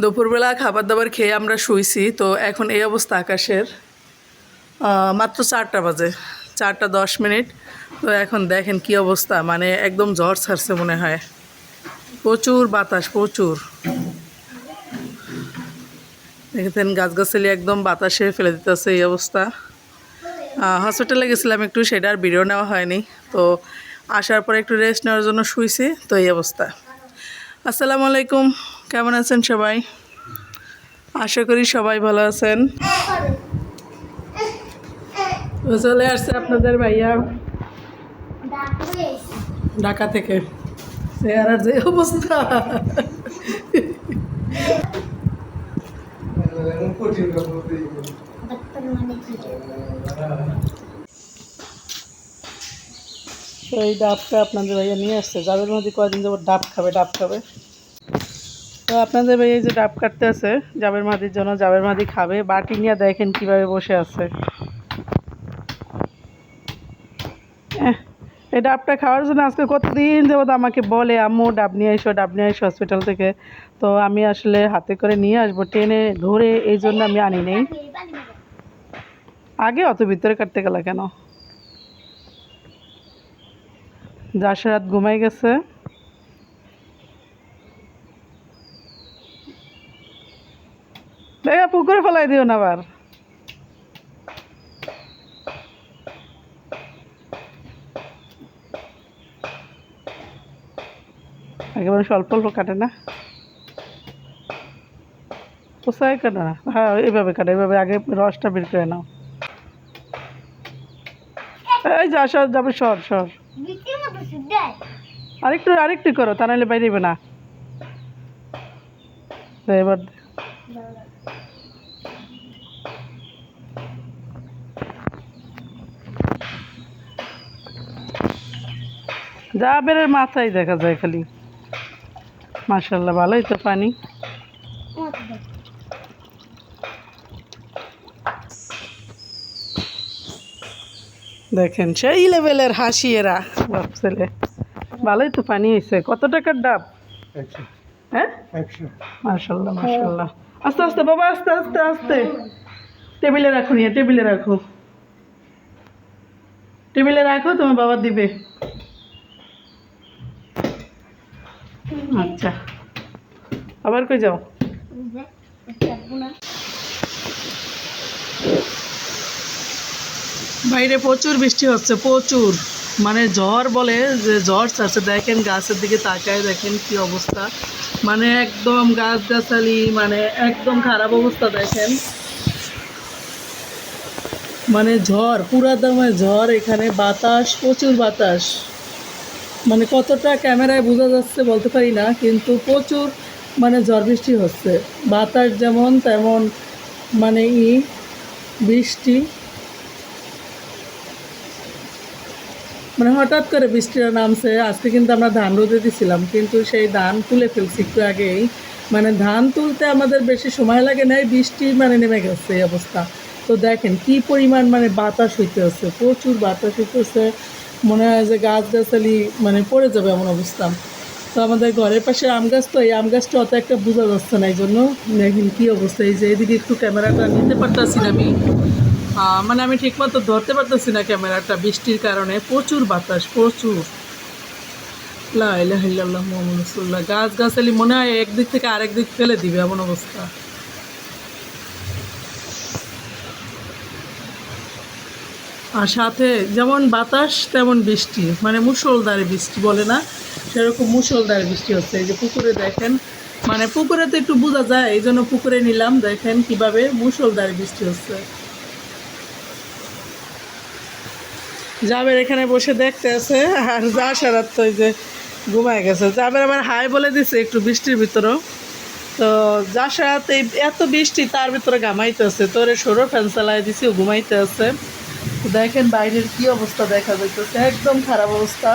দুপুরবেলা খাবার দাবার খেয়ে আমরা শুইছি। তো এখন এই অবস্থা আকাশের, মাত্র 4টা বাজে, 4টা 10 মিনিট। তো এখন দেখেন কি অবস্থা, মানে একদম ঝড় ছাড়ছে মনে হয়। প্রচুর বাতাস, প্রচুর। দেখেছেন গাছগাছালি একদম বাতাসে ফেলে দিতেছে, এই অবস্থা। হসপিটালে গেছিলাম একটু, সেটা আর ভিডিও নেওয়া হয়নি। তো আসার পরে একটু রেস্ট নেওয়ার জন্য শুইছি, তো এই অবস্থা। আসসালামু আলাইকুম, কেমন আছেন সবাই? আশা করি সবাই ভালো আছেন। চলে আসছে আপনাদের ভাইয়া ঢাকা থেকে। চেহারার যে অবস্থা, এই ডাবটা আপনাদের ভাইয়া নিয়ে আসছে। যাদের মধ্যে কয়দিন যাবো ডাব খাবে, ডাব খাবে। তো আপনাদের ভাইয়া যে ডাব কাটতে আছে জাবের মাদির জন্য, জাবের মাদি খাবে। বাটি নিয়ে দেখেন কিভাবে বসে আছে। এই ডাবটা খাওয়ার জন্য আজকে কতদিন যাবত আমাকে বলে, আম্মু ডাব নিয়ে এসো, ডাব নিয়ে এসো হসপিটাল থেকে। তো আমি আসলে হাতে করে নিয়ে আসবো, টেনে ধরে, এই জন্য আমি আনি নেই। আগে অত ভিতরে কাটতে গেলে কেন? জাসরাত ঘুমাই গেছে। দেখা পুকুরে ফেলাই দিও না আবার। একেবারে স্বল্প অল্প কাটে না, কোথায় কাটে না। হ্যাঁ এইভাবে কাটে, এইভাবে আগে রসটা বের করে নাও। এই যা সর যাবে, সর সর। আরেকটু করো, তা নাহলে বাইরে না। এবার জাবেরের মাথায় দেখা যায় খালি। মাশাআল্লাহ, ভালোই তো পানি। দেখেন সেই লেভেলের হাসি এরা, বাপ ছেলে। ভালোই তো পানি হয়েছে। কত টাকার ডাব? হ্যাঁ, মাশাআল্লাহ মাশাআল্লাহ। আস্তে আস্তে বাবা, আস্তে আস্তে আস্তে। টেবিলে রাখো, নিয়ে টেবিলে রাখো, টেবিলে রাখো, তোমার বাবা দিবে। আচ্ছা, আবার কই যাও? বাইরে প্রচুর বৃষ্টি হচ্ছে, প্রচুর। মানে ঝড় বলে যে ঝড় ছাড়ছে। দেখেন গাছের দিকে তাকায়, দেখেন কি অবস্থা। মানে একদম গাছগাছালি, মানে একদম খারাপ অবস্থা। দেখেন মানে ঝড়, পুরা দমে ঝড় এখানে। বাতাস, প্রচুর বাতাস। মানে কতটা ক্যামেরায় বোঝা যাচ্ছে বলতে পারি না, কিন্তু প্রচুর মানে ঝড় বৃষ্টি হচ্ছে। বাতাস যেমন তেমন, মানে বৃষ্টি। মানে হঠাৎ করে বৃষ্টিটা নামছে। আজকে কিন্তু আমরা ধান রোদে দিয়েছিলাম, কিন্তু সেই ধান তুলে ফেলছি একটু আগেই। মানে ধান তুলতে আমাদের বেশি সময় লাগে নাই, বৃষ্টি মানে নেমে গেছে এই অবস্থা। তো দেখেন কি পরিমাণ মানে বাতাস হইতেছে, প্রচুর বাতাস হইতেছে। মনে হয় যে গাছগাছালি মানে পড়ে যাবে এমন অবস্থা। তো আমাদের ঘরের পাশে আম গাছ, তো এই আম গাছটা অত একটা বোঝা যাচ্ছে না, এই জন্য দেখেন কী অবস্থা। এই যে এদিকে একটু ক্যামেরাটা নিতে পারতেছি না আমি, মানে আমি ঠিকমতো ধরতে পারতেছি না ক্যামেরাটা বৃষ্টির কারণে। প্রচুর বাতাস, প্রচুর। লা ইলাহা ইল্লাল্লাহ মুহাম্মাদুর রাসূলুল্লাহ। গাছগাছালি মনে হয় একদিক থেকে আরেক দিক ফেলে দিবে এমন অবস্থা। আর সাথে যেমন বাতাস তেমন বৃষ্টি, মানে মুষলধারে বৃষ্টি বলে না, সেরকম মুষলধারে বৃষ্টি হচ্ছে। এই যে পুকুরে দেখেন, মানে পুকুরে তো একটু বোঝা যায়, এই জন্য পুকুরে নিলাম। দেখেন কিভাবে মুষলধারে বৃষ্টি হচ্ছে। জাবের এখানে বসে দেখতে আছে, আর যা সারাত তো এই যে ঘুমায় গেছে। জাবের আবার হাই বলে দিছে একটু বৃষ্টির ভিতরেও। তো যা সারাত এই এত বৃষ্টি, তার ভিতরে ঘামাইতে আছে। তোরে সরো, ফ্যান চালাই দিছি, ও ঘুমাইতে আছে। দেখেন বাইরের কি অবস্থা দেখা যাইতেছে, একদম খারাপ অবস্থা।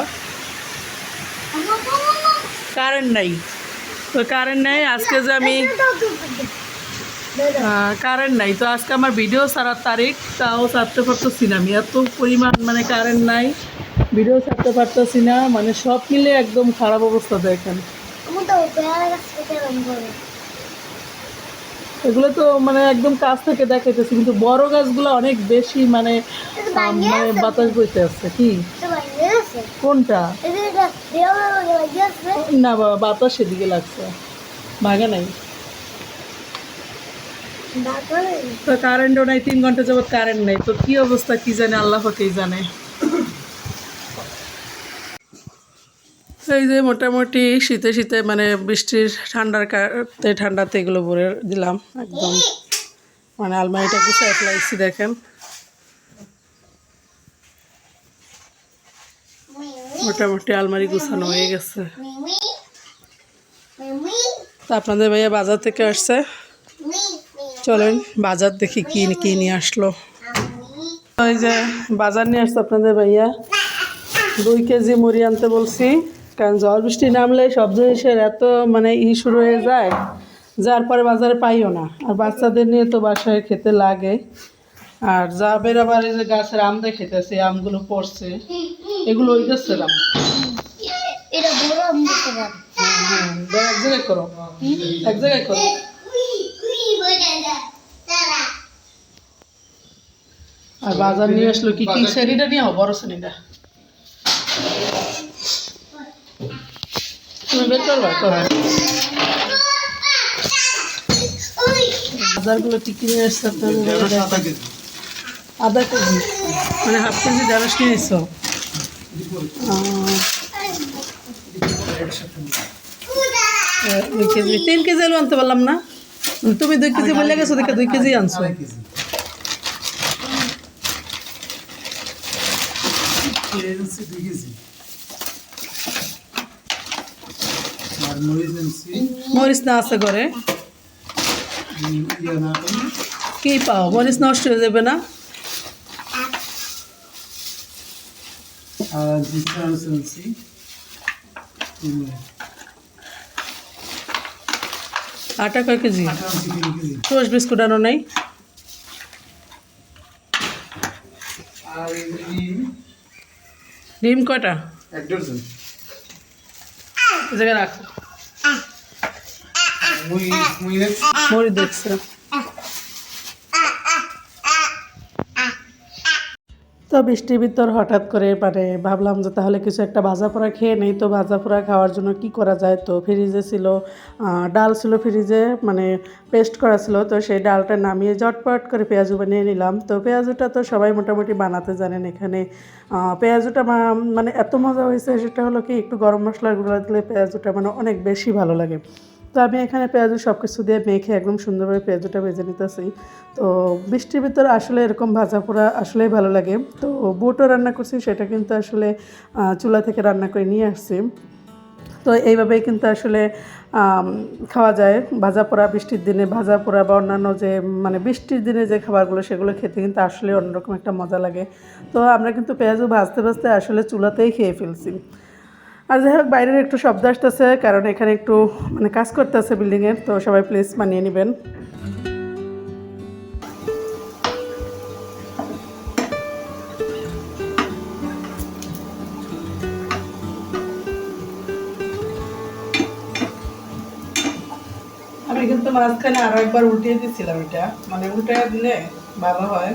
কারেন্ট নাই, তো কারেন্ট নেই আজকে। যে আমি কারেন্ট নাই, তো আজকে আমার ভিডিও ছাড়ার তারিখ, তাও ছাড়তে পারতেছি না আমি। এত পরিমাণ মানে কারেন্ট নাই, ভিডিও ছাড়তে পারতেছি না। মানে সব মিলে একদম খারাপ অবস্থা। দেখেন এগুলো তো মানে একদম কাছ থেকে দেখাইতেছি, কিন্তু বড় গাছগুলো অনেক বেশি মানে মানে বাতাস বইতে আছে। কি কোনটা? না বাবা, বাতাস সেদিকে লাগছে, ভাগে নাই তো। কারেন্টও নাই, 3 ঘন্টা যাবত কারেন্ট নেই, তো কি অবস্থা কি জানে, আল্লাহ পাকেই জানে। এই যে মোটামুটি শীতে শীতে মানে বৃষ্টির ঠান্ডাতে এগুলো ভরে দিলাম একদম, মানে আলমারিটা গুছাই ফেলাইছি দেখেন। মোটামুটি আলমারি গুছানো হয়ে গেছে। তো আপনাদের ভাইয়া বাজার থেকে আসছে, চলেন বাজার দেখি কি কি নিয়ে আসলো। ওই যে বাজার নিয়ে আসছে আপনাদের ভাইয়া, 2 কেজি মুড়ি আনতে বলছি, কারণ ঝড় বৃষ্টি নামলে সব জিনিসের এত মানে শুরু হয়ে যায়, যার পরে বাজারে পাইও না। আর বাচ্চাদের নিয়ে তো বাসায় খেতে লাগে। আর যা বের আবার এই যে গাছের আম দেখেতেছে, আমগুলো পড়ছে, এগুলো ওই গাছের আম। এক জায়গায় করো, এক জায়গায় করো। আর বাজার নিয়ে আসলো কি কি, শ্রেণীটা নিয়ে বড় শ্রেণীটা তুমি বের করবা, করো। বাজারগুলো কি কি নিয়ে আসছে আপনাদের? আধা কেজি মানে হাফ কেজি ঢেঁড়স নিয়ে এসো। 2 কেজি, 3 কেজি আলু আনতে পারলাম না, তুমি 2 কেজি বললে গেছো, দেখে 2 কেজি আনছো। মরিচ না আছে ঘরে, কি পাও, মরিচ নষ্ট হয়ে যাবে না? আটা কয় কেজি? টোস্ট বিস্কুট আনো নাই? ডিম কয়টা? 1 ডজন। জায়গায় রাখো, মুড়ি দেখছে। তো বৃষ্টির ভিতর হঠাৎ করে মানে ভাবলাম যে তাহলে কিছু একটা ভাজা পোড়া খেয়ে নেই। তো ভাজা পোড়া খাওয়ার জন্য কি করা যায়, তো ফ্রিজে ছিল ডাল ছিল, ফ্রিজে মানে পেস্ট করা ছিল, তো সেই ডালটা নামিয়ে ঝটপট করে পেঁয়াজু বানিয়ে নিলাম। তো পেঁয়াজুটা তো সবাই মোটামুটি বানাতে জানেন। এখানে পেঁয়াজুটা মানে এত মজা হয়েছে, সেটা হলো কি একটু গরম মশলার গুঁড়া দিলে পেঁয়াজুটা মানে অনেক বেশি ভালো লাগে। তো আমি এখানে পেঁয়াজু সব কিছু দিয়ে মেখে একদম সুন্দরভাবে পেঁয়াজুটা ভেজে নিতেছি। তো বৃষ্টির ভিতরে আসলে এরকম ভাজা পোড়া আসলেই ভালো লাগে। তো বুটও রান্না করছি, সেটা কিন্তু আসলে চুলা থেকে রান্না করে নিয়ে আসছি। তো এইভাবেই কিন্তু আসলে খাওয়া যায় ভাজা পোড়া। বৃষ্টির দিনে ভাজা পোড়া বা অন্যান্য যে মানে বৃষ্টির দিনে যে খাবারগুলো, সেগুলো খেতে কিন্তু আসলে অন্যরকম একটা মজা লাগে। তো আমরা কিন্তু পেঁয়াজও ভাজতে ভাজতে আসলে চুলাতেই খেয়ে ফেলছি। আর যাই হোক, বাইরের একটু শব্দ আসতেছে, কারণ এখানে একটু মানে কাজ করতেছে বিল্ডিংয়ের, তো সবাই প্লিজ মানিয়ে নেবেন। আমি কিন্তু মাঝখানে আরো একবার উল্টিয়ে দিচ্ছিলাম, এটা মানে উল্টে দিলে ভালো হয়,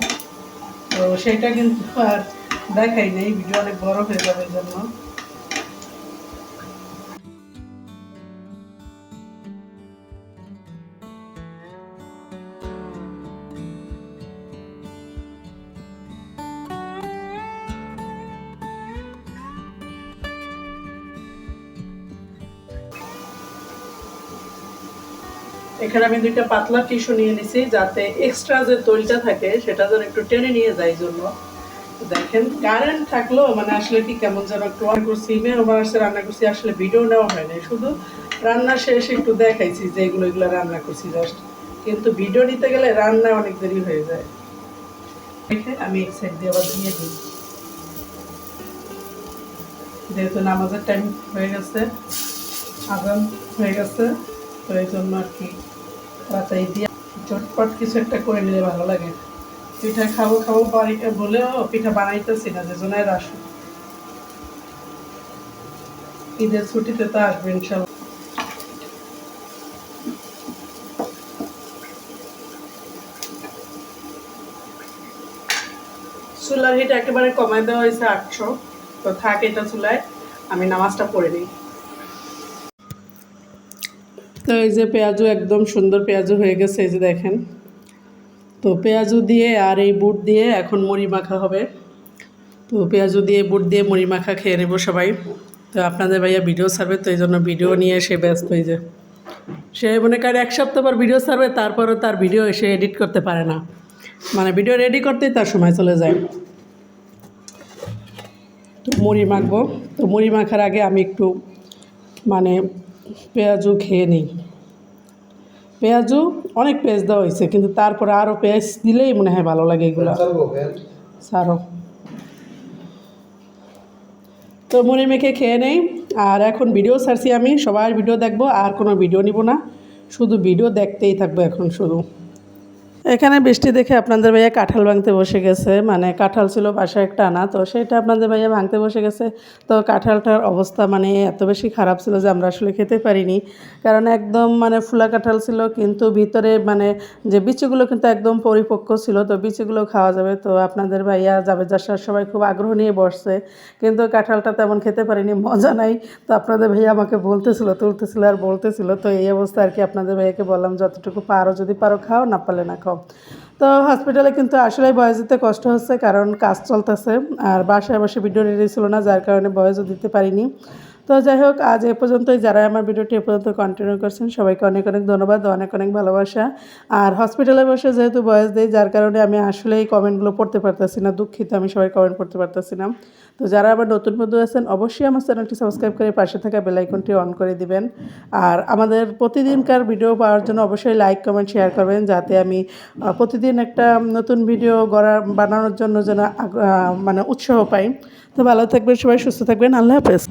তো সেটা কিন্তু আর দেখাই নেই, ভিডিও অনেক বড় হয়ে যাবে এই জন্য। এখানে আমি 2টা পাতলা টিস্যু নিয়ে নিছি, যাতে এক্সট্রা যে তৈলটা থাকে সেটা যেন একটু টেনে নিয়ে যায় জন্য। দেখেন কারেন্ট থাকলেও মানে আসলে কি কেমন যেন একটু অন করছি, মেহমানসে রান্না করছি, আসলে ভিডিও নেওয়া হয় না, শুধু রান্না শেষে একটু দেখাইছি যে এগুলো রান্না করছি জাস্ট, কিন্তু ভিডিও নিতে গেলে রান্না অনেক দেরি হয়ে যায়। দেখে আমি এক সাইড দিয়ে আবার দিয়ে দিই, যেহেতু নামাজের টাইম হয়ে গেছে, আজান হয়ে গেছে, তো এই জন্য আর কি তাড়াতাড়ি দিয়ে চটপট কিছু একটা করে নিলে ভালো লাগে। পিঠা খাবো খাবো বলেও পিঠা বানাইতেছি না, যে জন্য আসুন, ঈদের ছুটিতে তো আসবে ইনশাল্লাহ। চুলার হিট একেবারে কমায় দেওয়া হয়েছে 800, তো থাক এটা চুলায়, আমি নামাজটা পড়ে নিই। তো এই যে পেঁয়াজু একদম সুন্দর পেঁয়াজু হয়ে গেছে, এই যে দেখেন। তো পেঁয়াজু দিয়ে আর এই বুট দিয়ে এখন মুড়ি মাখা হবে। তো পেঁয়াজু দিয়ে বুট দিয়ে মুড়ি মাখা খেয়ে নেবো সবাই। তো আপনাদের ভাইয়া ভিডিও ছাড়বে, তো এই জন্য ভিডিও নিয়ে সে ব্যস্ত হয়ে যায়। সে মনে করে 1 সপ্তাহ পর ভিডিও ছাড়বে, তারপরও তার ভিডিও এসে এডিট করতে পারে না, মানে ভিডিও রেডি করতেই তার সময় চলে যায়। তো মুড়ি মাখবো। তো মুড়ি মাখার আগে আমি একটু মানে পেঁয়াজু খেয়ে নিই। পেঁয়াজু অনেক পেঁয়াজ দেওয়া হয়েছে, কিন্তু তারপরে আরও পেঁয়াজ দিলেই মনে হয় ভালো লাগে এগুলো। সারো তো মুড়ি মেখে খেয়ে নেই। আর এখন ভিডিও ছাড়ছি, আমি সবার ভিডিও দেখবো, আর কোনো ভিডিও নিব না, শুধু ভিডিও দেখতেই থাকবো এখন শুধু। এখানে বৃষ্টি দেখে আপনাদের ভাইয়া কাঁঠাল ভাঙতে বসে গেছে, মানে কাঁঠাল ছিল বাসায় একটা আনা, তো সেটা আপনাদের ভাইয়া ভাঙতে বসে গেছে। তো কাঁঠালটার অবস্থা মানে এত বেশি খারাপ ছিল যে আমরা আসলে খেতে পারিনি, কারণ একদম মানে ফুলা কাঁঠাল ছিল, কিন্তু ভিতরে মানে যে বিচিগুলো কিন্তু একদম পরিপক্ক ছিল, তো বিচিগুলো খাওয়া যাবে। তো আপনাদের ভাইয়া যাবে যার সবাই খুব আগ্রহ নিয়ে বসছে, কিন্তু কাঁঠালটা তেমন খেতে পারিনি, মজা নাই। তো আপনাদের ভাইয়া আমাকে বলতেছিল, তুলতেছিল আর বলতেছিল। তো এই অবস্থা আর কি, আপনাদের ভাইয়াকে বললাম যতটুকু পারো, যদি পারো খাও, না পারলে না খাও। তো হসপিটালে কিন্তু আসলেই ভয়েস দিতে কষ্ট হচ্ছে, কারণ কাজ চলতেছে, আর বাসায় বসে ভিডিও রেডি ছিল না, যার কারণে ভয়েসও দিতে পারিনি। তো যাই হোক, আজ এ পর্যন্তই। যারা আমার ভিডিওটি এ পর্যন্ত কন্টিনিউ করছেন সবাইকে অনেক অনেক ধন্যবাদ, অনেক অনেক ভালোবাসা। আর হসপিটালে বসে যেহেতু ভয়েস দিই, যার কারণে আমি আসলে এই কমেন্টগুলো পড়তে পারতেছি না, দুঃখিত, আমি সবাই কমেন্ট পড়তে পারতেছি না। তো যারা আবার নতুন বন্ধু আছেন, অবশ্যই আমার চ্যানেলটি সাবস্ক্রাইব করে পাশে থাকা বেল আইকনটি অন করে দিবেন। আর আমাদের প্রতিদিনকার ভিডিও পাওয়ার জন্য অবশ্যই লাইক কমেন্ট শেয়ার করবেন, যাতে আমি প্রতিদিন একটা নতুন ভিডিও বানানোর জন্য যেন মানে উৎসাহ পাই। তো ভালো থাকবেন সবাই, সুস্থ থাকবেন, আল্লাহ হাফেজ।